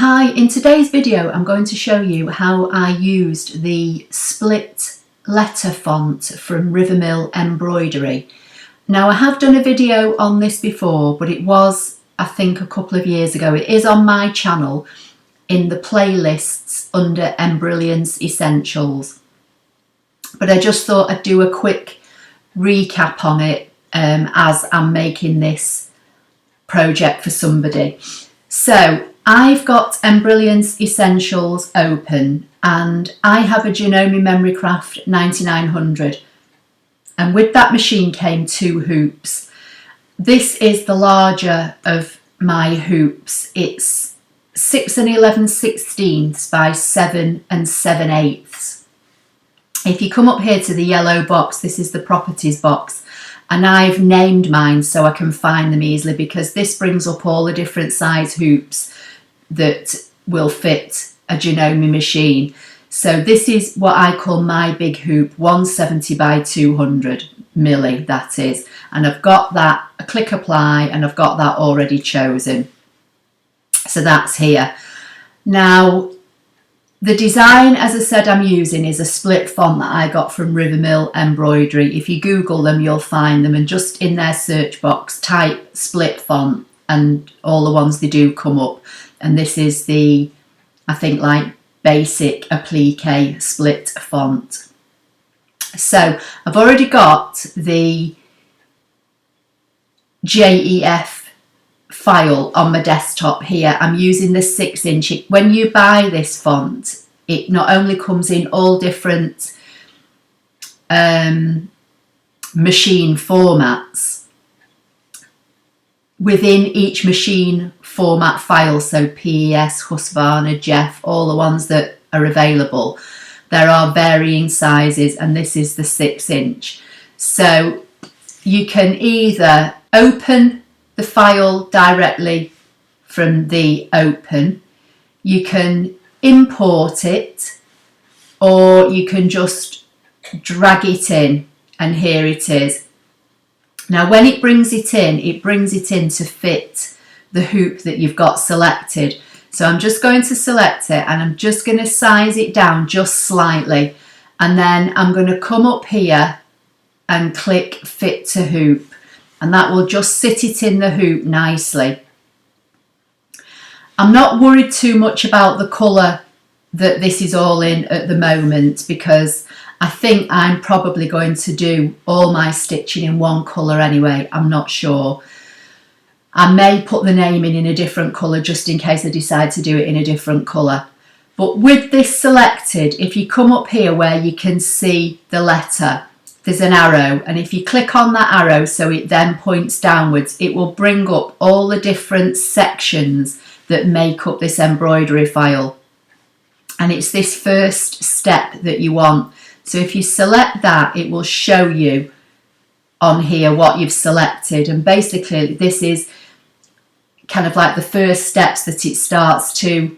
Hi, in today's video I'm going to show you how I used the Split Letter font from Rivermill Embroidery. Now I have done a video on this before, but it was I think a couple of years ago. It is on my channel in the playlists under Embrilliance Essentials. But I just thought I'd do a quick recap on it as I'm making this project for somebody. So I've got Embrilliance Essentials open and I have a Janome Memorycraft 9900, and with that machine came two hoops. This is the larger of my hoops. It's 6 11/16 by 7 7/8. If you come up here to the yellow box, this is the properties box, and I've named mine so I can find them easily, because this brings up all the different size hoops that will fit a Janome machine. So this is what I call my big hoop, 170 by 200 milli, that is, and I've got that, I click apply, and I've got that already chosen. So that's here. Now the design, as I said, I'm using is a split font that I got from Rivermill Embroidery. If you Google them, you'll find them, and just in their search box type split font and all the ones they do come up. And this is the, I think, like basic applique split font. So I've already got the JEF file on my desktop here. I'm using the 6-inch. When you buy this font, it not only comes in all different machine formats within each machine format file, so PES, Husqvarna, Jeff, all the ones that are available. There are varying sizes, and this is the 6-inch. So you can either open the file directly from the open, you can import it, or you can just drag it in, and here it is. Now when it brings it in to fit the hoop that you've got selected. So I'm just going to select it, and I'm just going to size it down just slightly, and then I'm going to come up here and click fit to hoop, and that will just sit it in the hoop nicely. I'm not worried too much about the colour that this is all in at the moment, because I think I'm probably going to do all my stitching in one colour anyway. I'm not sure. I may put the name in a different colour just in case I decide to do it in a different colour. But with this selected, if you come up here where you can see the letter, there's an arrow, and if you click on that arrow so it then points downwards, it will bring up all the different sections that make up this embroidery file. And it's this first step that you want. So if you select that, it will show you on here what you've selected, and basically this is kind of like the first steps that it starts to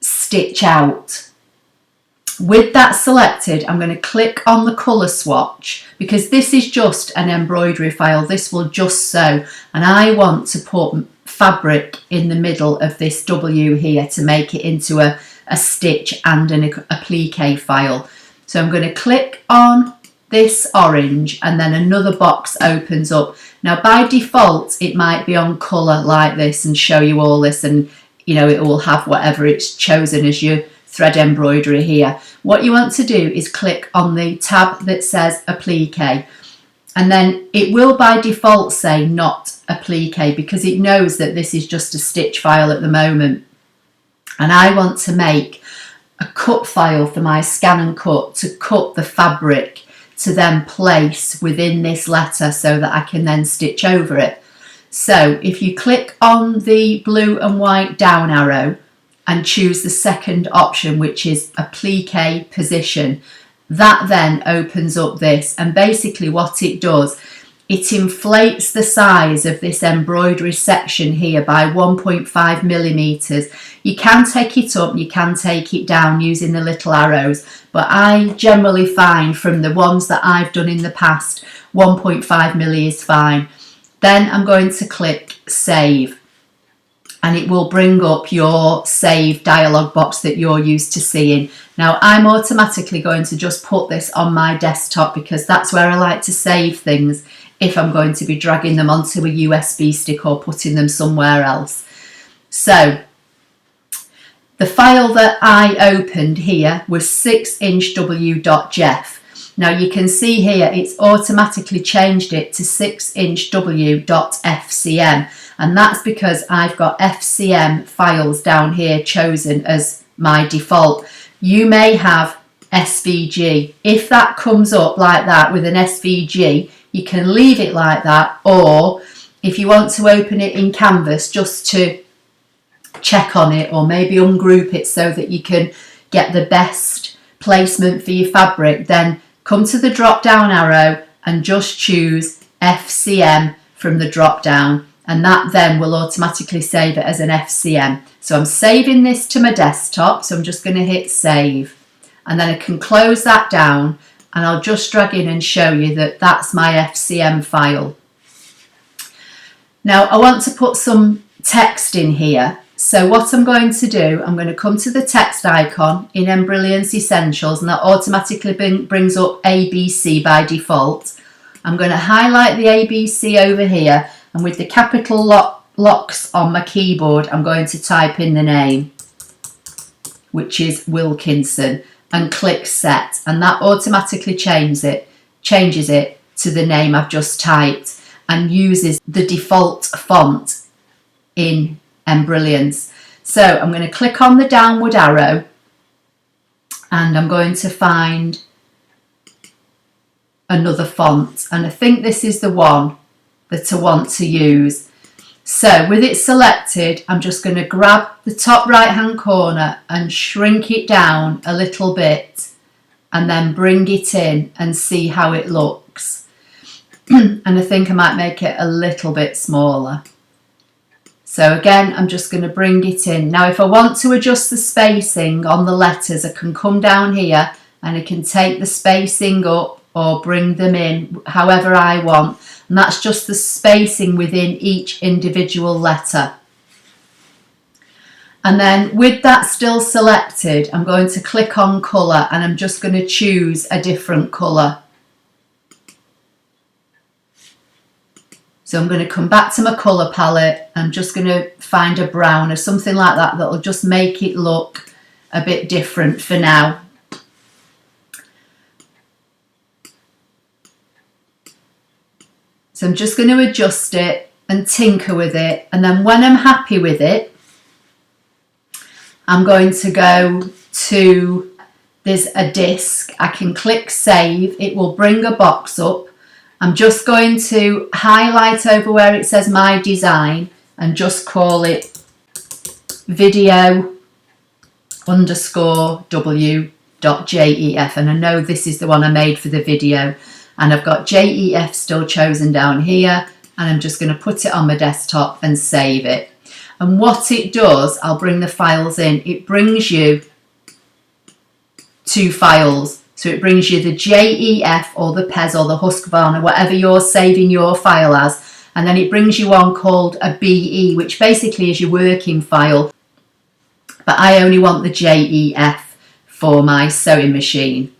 stitch out. With that selected, I'm going to click on the colour swatch, because this is just an embroidery file. This will just sew, and I want to put fabric in the middle of this W here to make it into a stitch and an applique file. So I'm going to click on this orange, and then another box opens up. Now by default it might be on colour like this and show you all this, and you know, it will have whatever it's chosen as your thread embroidery here. What you want to do is click on the tab that says applique, and then it will by default say not applique, because it knows that this is just a stitch file at the moment, and I want to make a cut file for my ScanNCut to cut the fabric to then place within this letter so that I can then stitch over it. So if you click on the blue and white down arrow and choose the second option, which is applique position, that then opens up this, and basically what it does, it inflates the size of this embroidery section here by 1.5 millimeters. You can take it up, you can take it down using the little arrows, but I generally find from the ones that I've done in the past, 1.5 milli is fine. Then I'm going to click save. and it will bring up your save dialog box that you're used to seeing. Now I'm automatically going to just put this on my desktop because that's where I like to save things if I'm going to be dragging them onto a USB stick or putting them somewhere else. So the file that I opened here was 6inchw.jef. Now you can see here it's automatically changed it to 6inchw.fcm, and that's because I've got FCM files down here chosen as my default. You may have SVG. If that comes up like that with an SVG, you can leave it like that, or if you want to open it in Canvas just to check on it, or maybe ungroup it so that you can get the best placement for your fabric, then come to the drop down arrow and just choose FCM from the drop down, and that then will automatically save it as an FCM. So I'm saving this to my desktop, so I'm just going to hit save, and then I can close that down, and I'll just drag in and show you that that's my FCM file. Now I want to put some text in here. So what I'm going to do, I'm going to come to the text icon in Embrilliance Essentials, and that automatically brings up ABC by default. I'm going to highlight the ABC over here, and with the capital locks on my keyboard, I'm going to type in the name, which is Wilkinson, and click set, and that automatically changes it to the name I've just typed and uses the default font in Embrilliance. So I'm going to click on the downward arrow, and I'm going to find another font, and I think this is the one that I want to use. So with it selected, I'm just going to grab the top right hand corner and shrink it down a little bit, and then bring it in and see how it looks. And I think I might make it a little bit smaller. So again, I'm just going to bring it in. Now if I want to adjust the spacing on the letters, I can come down here and I can take the spacing up or bring them in however I want. And that's just the spacing within each individual letter. And then with that still selected, I'm going to click on colour, and I'm just going to choose a different colour. So I'm going to come back to my colour palette. I'm just going to find a brown or something like that that'll just make it look a bit different for now. So I'm just going to adjust it and tinker with it, and then when I'm happy with it, I'm going to go to, there's a disc, I can click save, it will bring a box up. I'm just going to highlight over where it says my design and just call it video_w.jef, and I know this is the one I made for the video, and I've got JEF still chosen down here, and I'm just going to put it on my desktop and save it. And what it does, I'll bring the files in, it brings you two files. So it brings you the JEF or the PES or the Husqvarna, whatever you're saving your file as, and then it brings you one called a BE, which basically is your working file, but I only want the JEF for my sewing machine.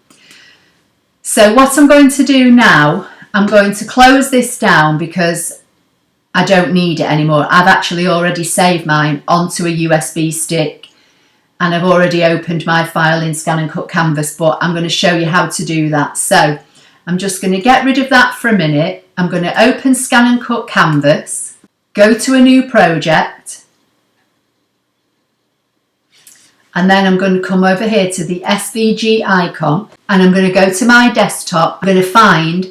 So what I'm going to do now, I'm going to close this down because I don't need it anymore. I've actually already saved mine onto a USB stick, and I've already opened my file in ScanNCut Canvas, but I'm going to show you how to do that. So I'm just going to get rid of that for a minute. I'm going to open ScanNCut Canvas, go to a new project, and then I'm going to come over here to the SVG icon, and I'm going to go to my desktop. I'm going to find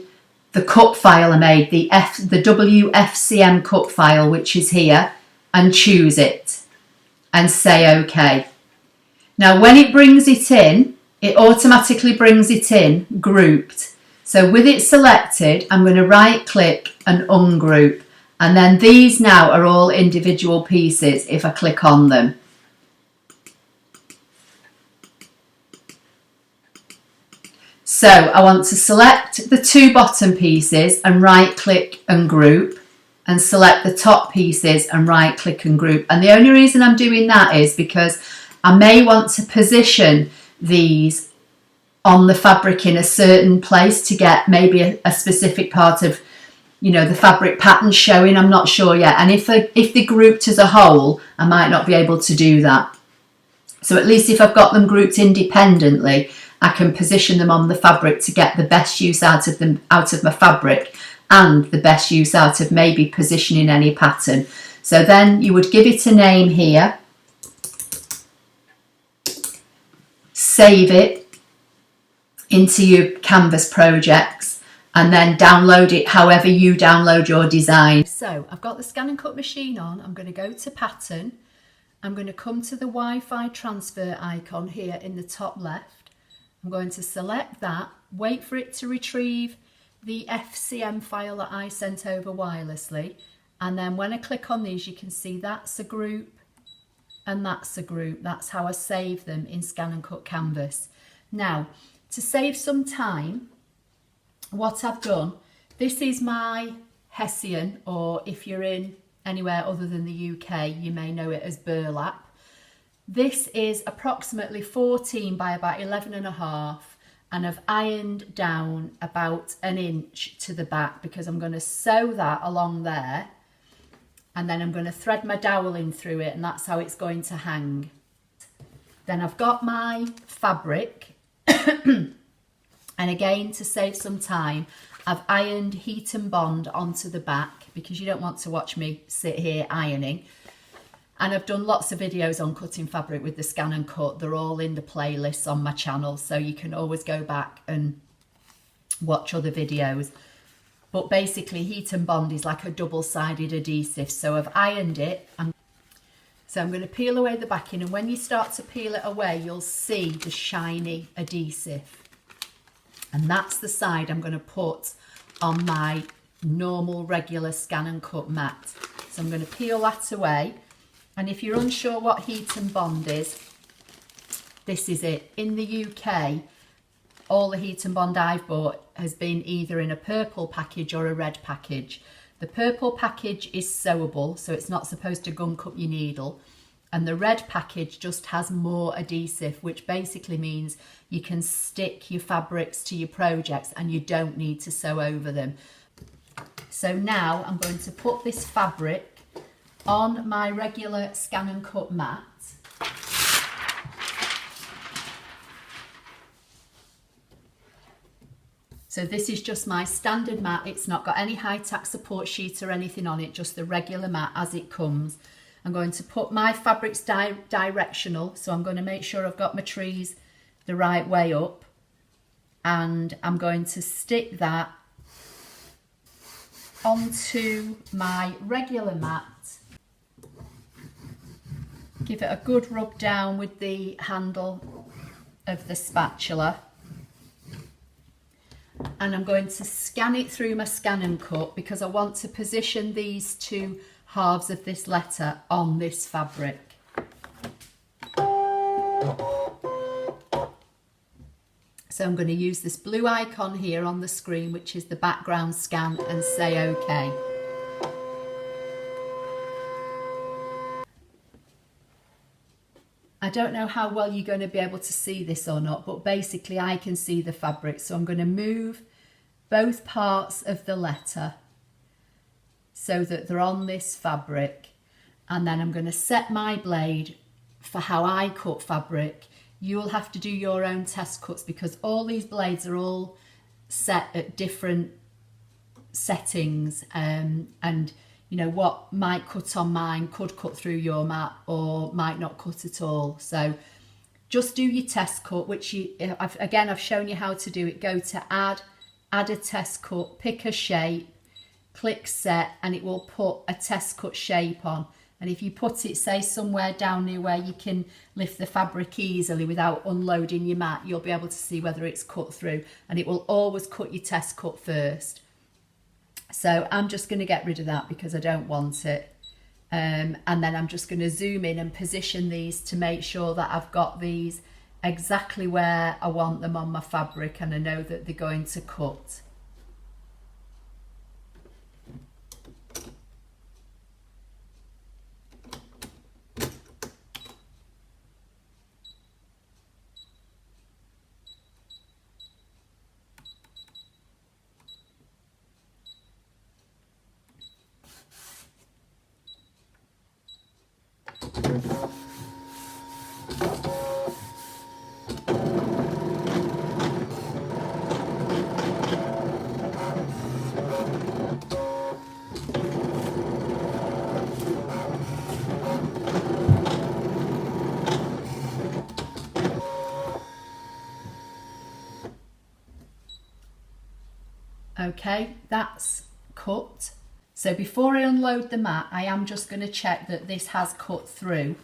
the cut file I made, the WFCM cut file, which is here, and choose it and say OK. Now when it brings it in, it automatically brings it in grouped. So with it selected, I'm going to right click and ungroup, and then these now are all individual pieces if I click on them. So I want to select the two bottom pieces and right click and group. and select the top pieces and right click and group. And the only reason I'm doing that is because I may want to position these on the fabric in a certain place to get maybe a specific part of, you know, the fabric pattern showing. I'm not sure yet. And if they're grouped as a whole, I might not be able to do that. So at least if I've got them grouped independently, I can position them on the fabric to get the best use out of them, out of my fabric, and the best use out of maybe positioning any pattern. So then you would give it a name here, save it into your Canvas projects, and then download it however you download your design. So I've got the ScanNCut machine on. I'm going to go to pattern. I'm going to come to the Wi-Fi transfer icon here in the top left. I'm going to select that, wait for it to retrieve the FCM file that I sent over wirelessly, and then when I click on these, you can see that's a group and that's a group. That's how I save them in ScanNCut Canvas. Now, to save some time, what I've done, this is my Hessian, or if you're in anywhere other than the UK, you may know it as burlap. This is approximately 14 by about 11.5, and I've ironed down about an inch to the back because I'm going to sew that along there, and then I'm going to thread my dowel in through it, and that's how it's going to hang. Then I've got my fabric and again, to save some time, I've ironed heat and bond onto the back because you don't want to watch me sit here ironing. And I've done lots of videos on cutting fabric with the ScanNCut. They're all in the playlists on my channel, so you can always go back and watch other videos. But basically, heat and bond is like a double-sided adhesive. So I've ironed it. So I'm going to peel away the backing, and when you start to peel it away, you'll see the shiny adhesive. And that's the side I'm going to put on my normal regular ScanNCut mat. So I'm going to peel that away. And if you're unsure what heat and bond is, this is it. In the UK, all the heat and bond I've bought has been either in a purple package or a red package. The purple package is sewable, so it's not supposed to gunk up your needle. And the red package just has more adhesive, which basically means you can stick your fabrics to your projects and you don't need to sew over them. So now I'm going to put this fabric on my regular ScanNCut mat. So this is just my standard mat. It's not got any high-tack support sheet or anything on it, just the regular mat as it comes. I'm going to put my fabrics directional, so I'm going to make sure I've got my trees the right way up, and I'm going to stick that onto my regular mat. Give it a good rub down with the handle of the spatula, and I'm going to scan it through my ScanNCut because I want to position these two halves of this letter on this fabric. So I'm going to use this blue icon here on the screen, which is the background scan, and say OK. I don't know how well you're going to be able to see this or not, but basically I can see the fabric. So I'm going to move both parts of the letter so that they're on this fabric, and then I'm going to set my blade for how I cut fabric. You'll have to do your own test cuts because all these blades are all set at different settings, and you know what might cut on mine could cut through your mat or might not cut at all. So just do your test cut, which I've shown you how to do it. Go to add a test cut, pick a shape, click set, and it will put a test cut shape on. And if you put it, say, somewhere down near where you can lift the fabric easily without unloading your mat, you'll be able to see whether it's cut through, and it will always cut your test cut first. So I'm just going to get rid of that because I don't want it. And then I'm just going to zoom in and position these to make sure that I've got these exactly where I want them on my fabric, and I know that they're going to cut. Okay, that's cut. So before I unload the mat, I am just going to check that this has cut through,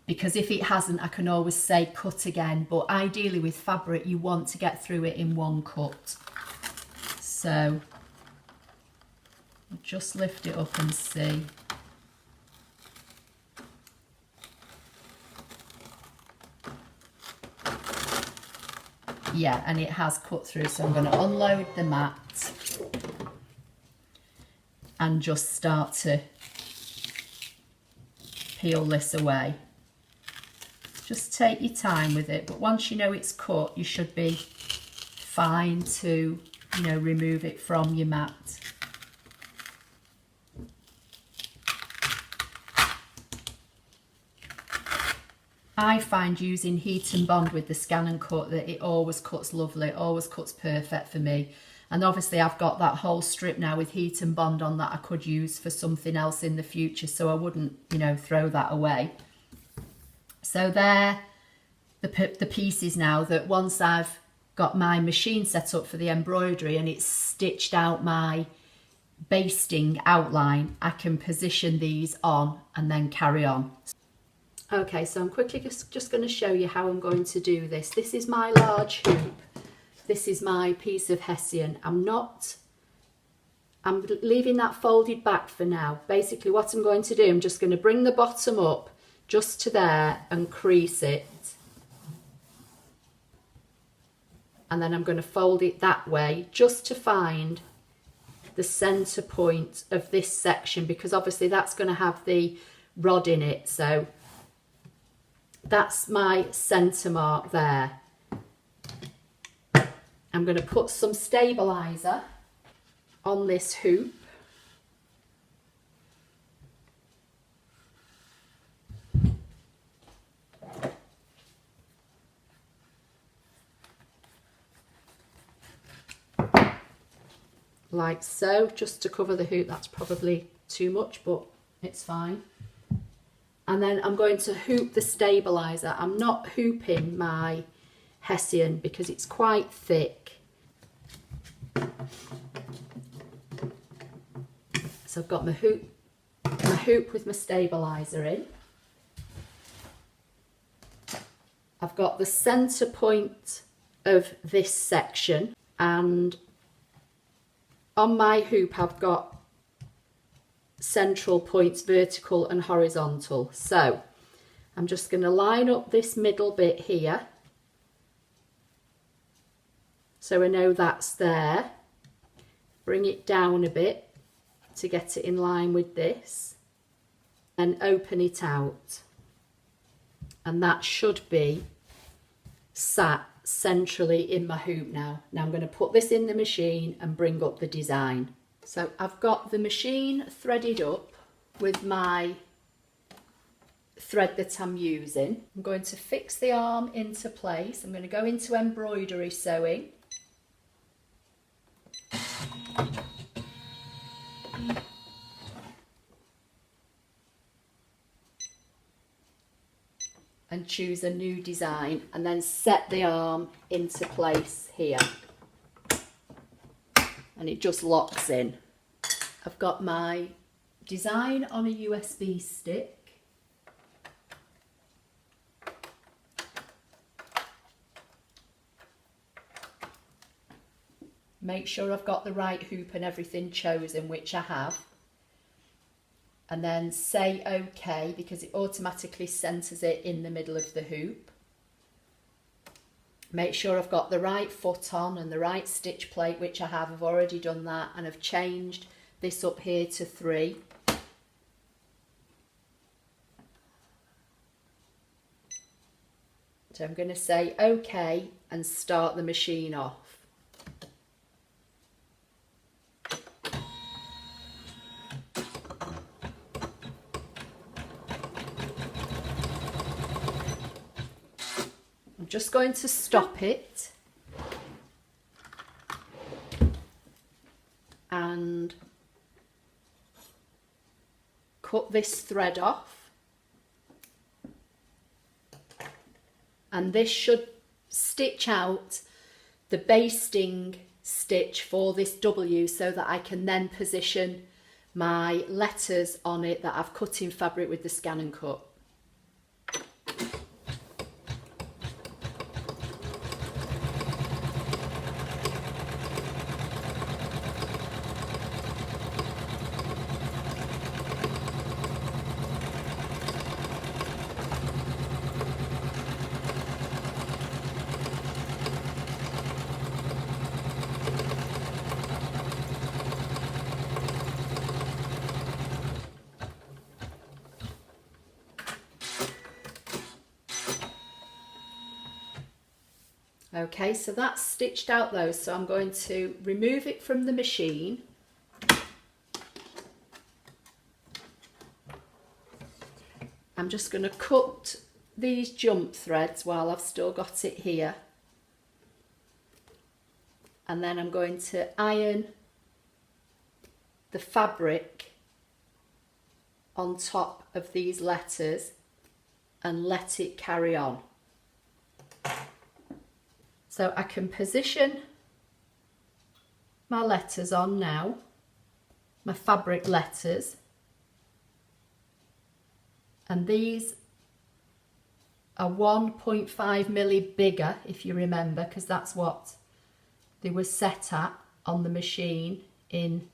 because if it hasn't, I can always say cut again, but ideally with fabric you want to get through it in one cut. So I'll just lift it up and see. Yeah, and it has cut through, so I'm going to unload the mat and just start to peel this away. Just take your time with it, but once you know it's cut, you should be fine to, you know, remove it from your mat. I find using heat and bond with the ScanNCut that it always cuts lovely, it always cuts perfect for me. And obviously I've got that whole strip now with heat and bond on that I could use for something else in the future, so I wouldn't, you know, throw that away. So they're the pieces now that once I've got my machine set up for the embroidery and it's stitched out my basting outline, I can position these on and then carry on. Okay, so I'm quickly just going to show you how I'm going to do this. This is my large hoop. This is my piece of Hessian. I'm leaving that folded back for now. Basically what I'm going to do, I'm just going to bring the bottom up just to there and crease it. And then I'm going to fold it that way just to find the center point of this section, because obviously that's going to have the rod in it. So that's my center mark there. I'm going to put some stabilizer on this hoop. Like so, just to cover the hoop. That's probably too much, but it's fine. And then I'm going to hoop the stabilizer. I'm not hooping my Hessian because it's quite thick. So I've got my hoop with my stabilizer in. I've got the center point of this section, and on my hoop I've got central points, vertical and horizontal. So I'm just going to line up this middle bit here so I know that's there. Bring it down a bit to get it in line with this and open it out, and that should be sat centrally in my hoop now. Now I'm going to put this in the machine and bring up the design. So I've got the machine threaded up with my thread that I'm using. I'm going to fix the arm into place. I'm going to go into embroidery sewing. And choose a new design and then set the arm into place here. And it just locks in. I've got my design on a USB stick. Make sure I've got the right hoop and everything chosen, which I have. And then say OK, because it automatically centers it in the middle of the hoop. Make sure I've got the right foot on and the right stitch plate, which I have. I've already done that, and I've changed this up here to 3. So I'm going to say OK and start the machine off. I'm just going to stop it and cut this thread off, and this should stitch out the basting stitch for this W so that I can then position my letters on it that I've cut in fabric with the ScanNCut. Okay, so that's stitched out those, so I'm going to remove it from the machine. I'm just going to cut these jump threads while I've still got it here. And then I'm going to iron the fabric on top of these letters and let it carry on. So I can position my letters on now, my fabric letters, and these are 1.5 milli bigger, if you remember, because that's what they were set at on the machine in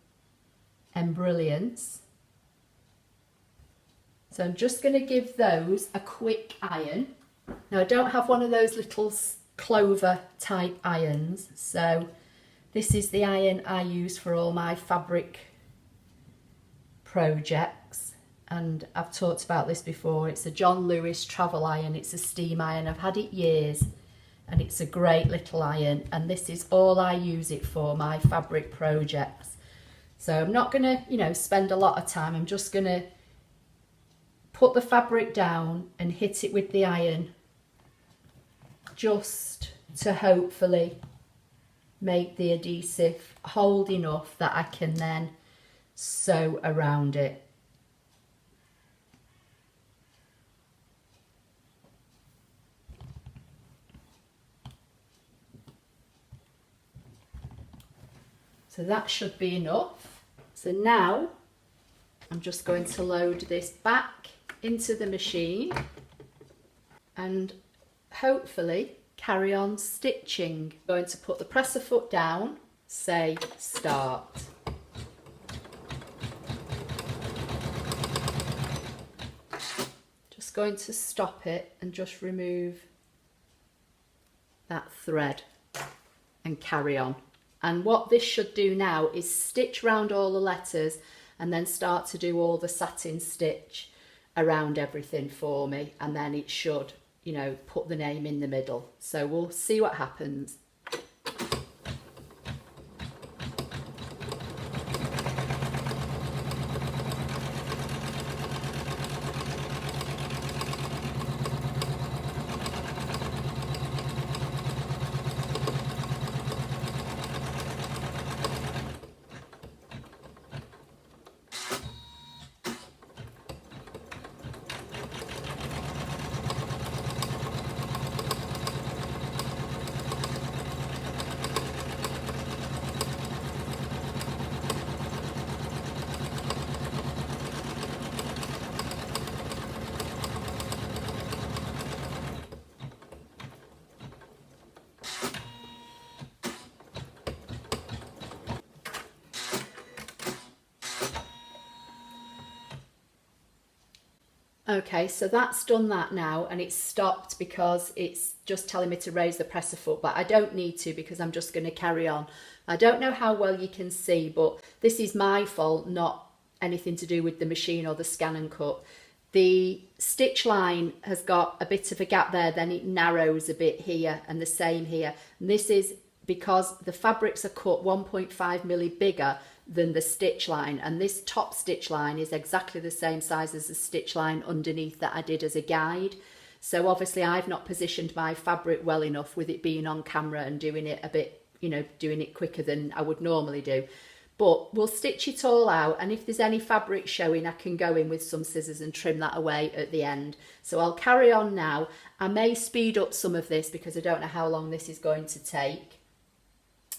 Embrilliance. So I'm just going to give those a quick iron. Now I don't have one of those little clover type irons, so this is the iron I use for all my fabric projects, and I've talked about this before. It's a John Lewis travel iron. It's a steam iron. I've had it years and it's a great little iron, and this is all I use it for, my fabric projects. So I'm not going to, spend a lot of time. I'm just going to put the fabric down and hit it with the iron just to hopefully make the adhesive hold enough that I can then sew around it. So that should be enough. So now I'm just going to load this back into the machine and hopefully carry on stitching. I'm going to put the presser foot down, say start. Just going to stop it and just remove that thread and carry on. And what this should do now is stitch round all the letters and then start to do all the satin stitch around everything for me, and then it should, put the name in the middle. So we'll see what happens. Okay, so that's done that now, and it's stopped because it's just telling me to raise the presser foot, but I don't need to because I'm just going to carry on. I don't know how well you can see, but this is my fault, not anything to do with the machine or the ScanNCut. The stitch line has got a bit of a gap there, then it narrows a bit here, and the same here. And this is because the fabrics are cut 1.5 milli bigger than the stitch line, and this top stitch line is exactly the same size as the stitch line underneath that I did as a guide. So obviously I've not positioned my fabric well enough with it being on camera and doing it a bit, you know, doing it quicker than I would normally do. But we'll stitch it all out, and if there's any fabric showing, I can go in with some scissors and trim that away at the end. So I'll carry on now. I may speed up some of this because I don't know how long this is going to take.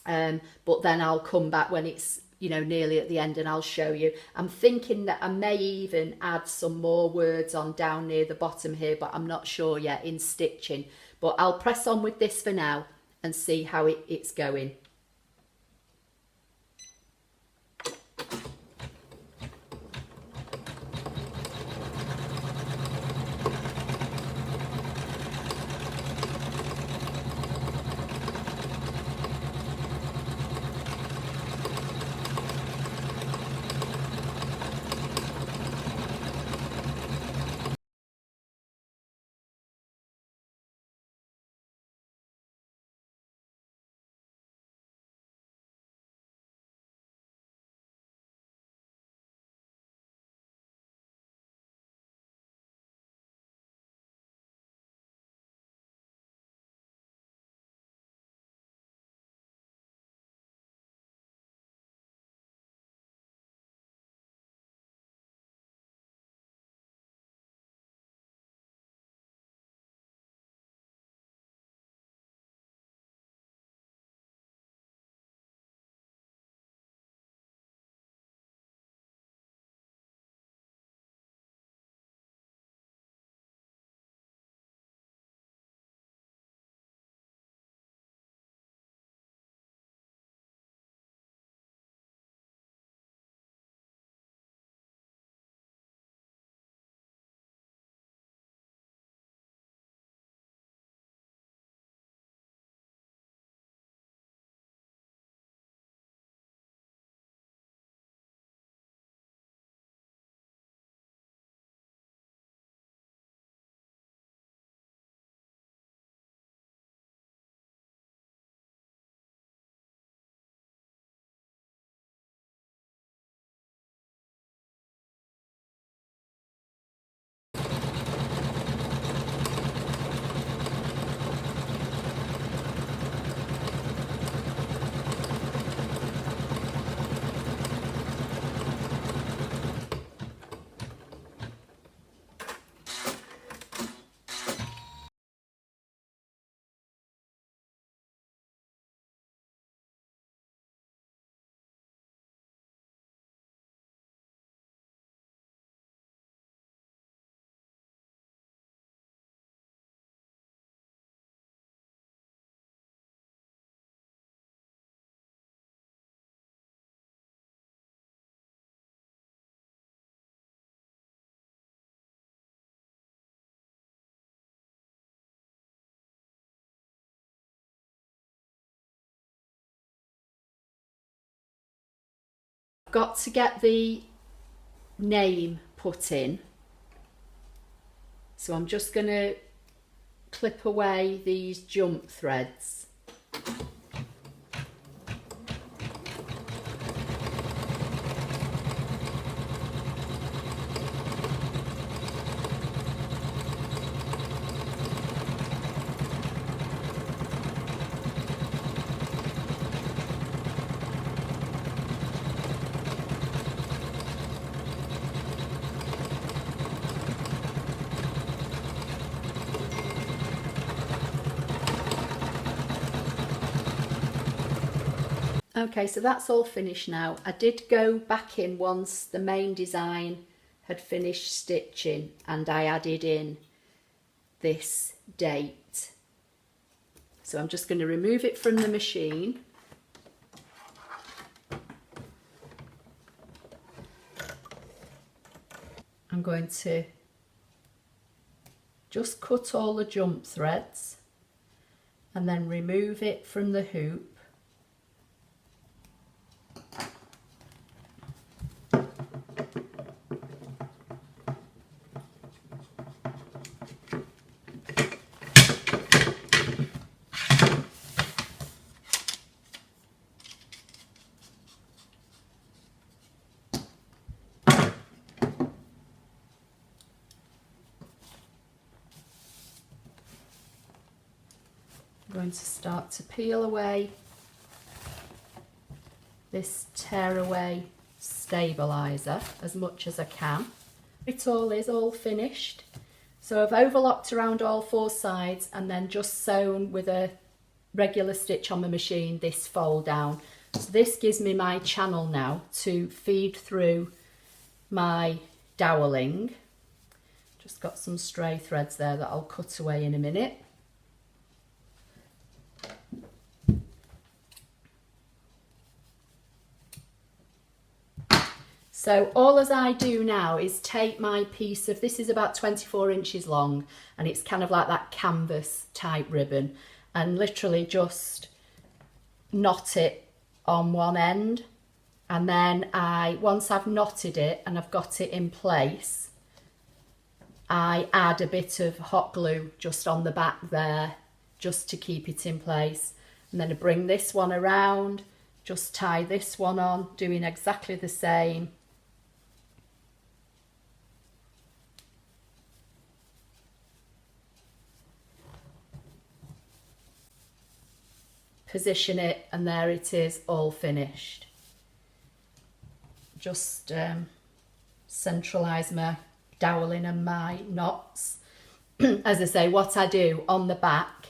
But then I'll come back when it's, you know, nearly at the end and I'll show you. I'm thinking that I may even add some more words on down near the bottom here, but I'm not sure yet in stitching. But I'll press on with this for now and see how it's going. Got to get the name put in, so I'm just going to clip away these jump threads. Okay, so that's all finished now. I did go back in once the main design had finished stitching and I added in this date. So I'm just going to remove it from the machine. I'm going to just cut all the jump threads and then remove it from the hoop. I'm going to start to peel away this tearaway stabiliser as much as I can. It all is all finished. So I've overlocked around all four sides and then just sewn with a regular stitch on my machine this fold down. So this gives me my channel now to feed through my doweling. Just got some stray threads there that I'll cut away in a minute. So all as I do now is take my piece of, this is about 24 inches long and it's kind of like that canvas type ribbon, and literally just knot it on one end, and then once I've knotted it and I've got it in place, I add a bit of hot glue just on the back there just to keep it in place, and then I bring this one around, just tie this one on, doing exactly the same. Position it, and there it is, all finished. Just centralise my doweling and my knots. As I say, what I do on the back,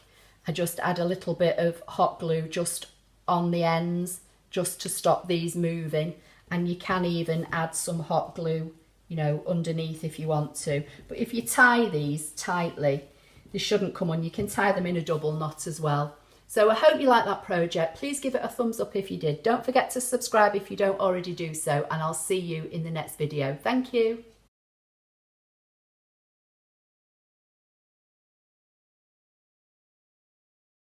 I just add a little bit of hot glue just on the ends, just to stop these moving, and you can even add some hot glue, you know, underneath if you want to. But if you tie these tightly, they shouldn't come on. You can tie them in a double knot as well. So I hope you like that project. Please give it a thumbs up if you did. Don't forget to subscribe if you don't already do so, and I'll see you in the next video. Thank you.